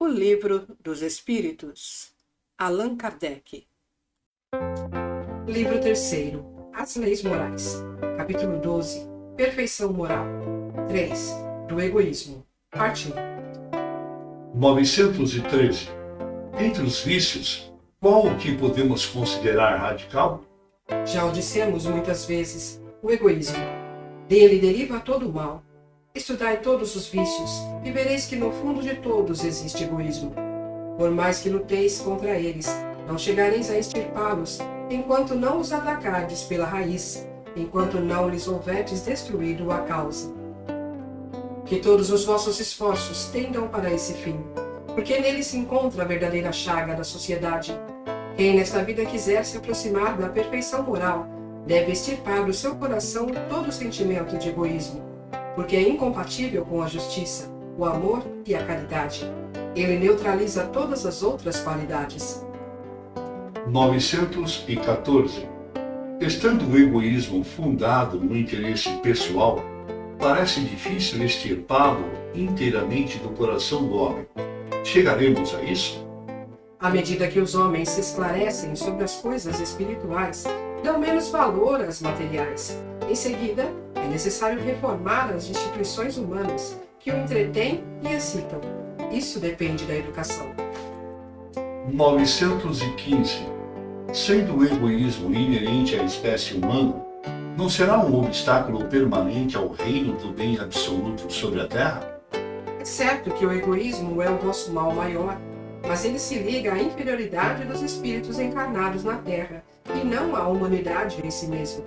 O Livro dos Espíritos, Allan Kardec. Livro 3º, As Leis Morais. Capítulo 12, Perfeição Moral. 3. Do Egoísmo. Parte 1. 913. Entre os vícios, qual o que podemos considerar radical? Já o dissemos muitas vezes, o egoísmo. Dele deriva todo o mal. Estudai todos os vícios, e vereis que no fundo de todos existe egoísmo. Por mais que luteis contra eles, não chegareis a extirpá-los, enquanto não os atacardes pela raiz, enquanto não lhes houverdes destruído a causa. Que todos os vossos esforços tendam para esse fim, porque nele se encontra a verdadeira chaga da sociedade. Quem nesta vida quiser se aproximar da perfeição moral, deve extirpar do seu coração todo sentimento de egoísmo, porque é incompatível com a justiça, o amor e a caridade. Ele neutraliza todas as outras qualidades. 914. Estando o egoísmo fundado no interesse pessoal, parece difícil extirpá-lo inteiramente do coração do homem. Chegaremos a isso? À medida que os homens se esclarecem sobre as coisas espirituais, dão menos valor às materiais. Em seguida, é necessário reformar as instituições humanas que o entretêm e excitam. Isso depende da educação. 915. Sendo o egoísmo inerente à espécie humana, não será um obstáculo permanente ao reino do bem absoluto sobre a Terra? É certo que o egoísmo é o nosso mal maior, mas ele se liga à inferioridade dos espíritos encarnados na Terra e não à humanidade em si mesmo.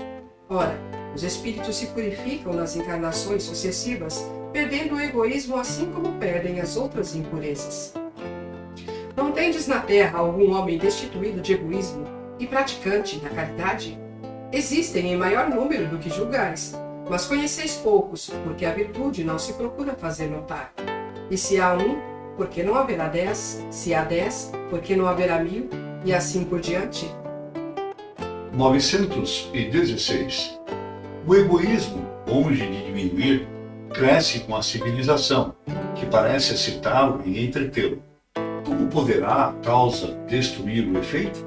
Ora, os espíritos se purificam nas encarnações sucessivas, perdendo o egoísmo assim como perdem as outras impurezas. Não tendes na Terra algum homem destituído de egoísmo e praticante da caridade? Existem em maior número do que julgais, mas conheceis poucos, porque a virtude não se procura fazer notar. E se há um, por que não haverá 10? Se há 10, por que não haverá 1000? E assim por diante? 916. O egoísmo, longe de diminuir, cresce com a civilização, que parece excitá-lo e entretê-lo. Como poderá a causa destruir o efeito?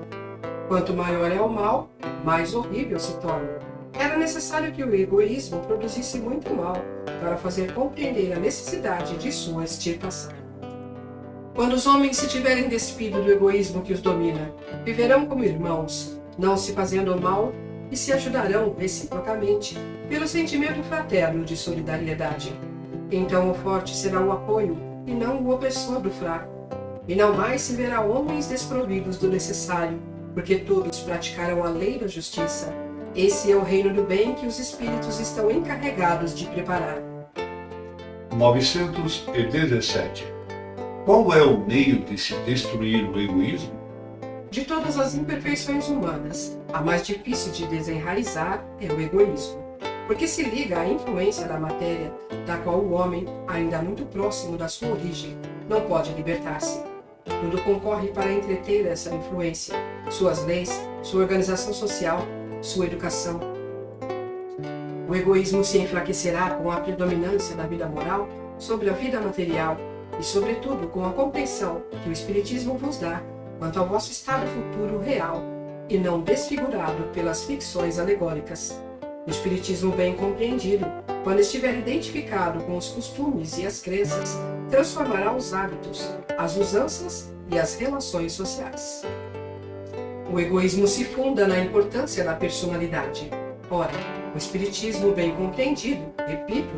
Quanto maior é o mal, mais horrível se torna. Era necessário que o egoísmo produzisse muito mal, para fazer compreender a necessidade de sua extirpação. Quando os homens se tiverem despido do egoísmo que os domina, viverão como irmãos, não se fazendo mal, e se ajudarão reciprocamente pelo sentimento fraterno de solidariedade. Então o forte será o apoio e não o opressor do fraco. E não mais se verá homens desprovidos do necessário, porque todos praticaram a lei da justiça. Esse é o reino do bem que os espíritos estão encarregados de preparar. 917. Qual é o meio de se destruir o egoísmo? De todas as imperfeições humanas, a mais difícil de desenraizar é o egoísmo, porque se liga à influência da matéria, da qual o homem, ainda muito próximo da sua origem, não pode libertar-se. Tudo concorre para entreter essa influência, suas leis, sua organização social, sua educação. O egoísmo se enfraquecerá com a predominância da vida moral sobre a vida material e, sobretudo, com a compreensão que o Espiritismo vos dá quanto ao vosso estado futuro real e não desfigurado pelas ficções alegóricas. O Espiritismo bem compreendido, quando estiver identificado com os costumes e as crenças, transformará os hábitos, as usanças e as relações sociais. O egoísmo se funda na importância da personalidade. Ora, o Espiritismo bem compreendido, repito,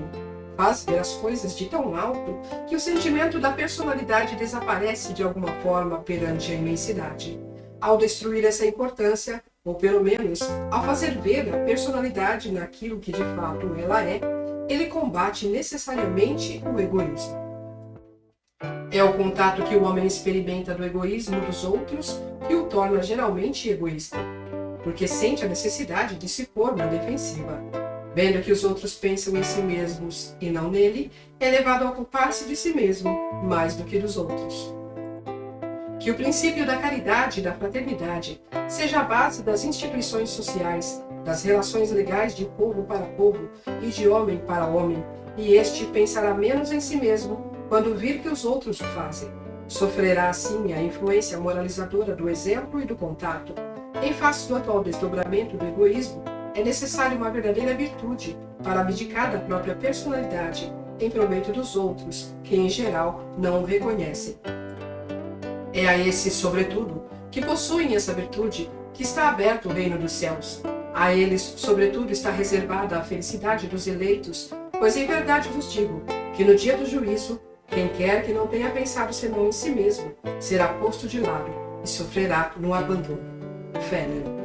faz ver as coisas de tão alto que o sentimento da personalidade desaparece de alguma forma perante a imensidade. Ao destruir essa importância, ou pelo menos ao fazer ver a personalidade naquilo que de fato ela é, ele combate necessariamente o egoísmo. É o contato que o homem experimenta do egoísmo dos outros que o torna geralmente egoísta, porque sente a necessidade de se pôr na defensiva. Vendo que os outros pensam em si mesmos e não nele, é levado a ocupar-se de si mesmo mais do que dos outros. Que o princípio da caridade e da fraternidade seja a base das instituições sociais, das relações legais de povo para povo e de homem para homem, e este pensará menos em si mesmo quando vir que os outros o fazem. Sofrerá assim a influência moralizadora do exemplo e do contato. Em face do atual desdobramento do egoísmo, é necessária uma verdadeira virtude para abdicar da própria personalidade em proveito dos outros, que em geral não o reconhecem. É a esses, sobretudo, que possuem essa virtude, que está aberto o reino dos céus. A eles, sobretudo, está reservada a felicidade dos eleitos, pois em verdade vos digo que no dia do juízo, quem quer que não tenha pensado senão em si mesmo, será posto de lado e sofrerá no abandono. Félix.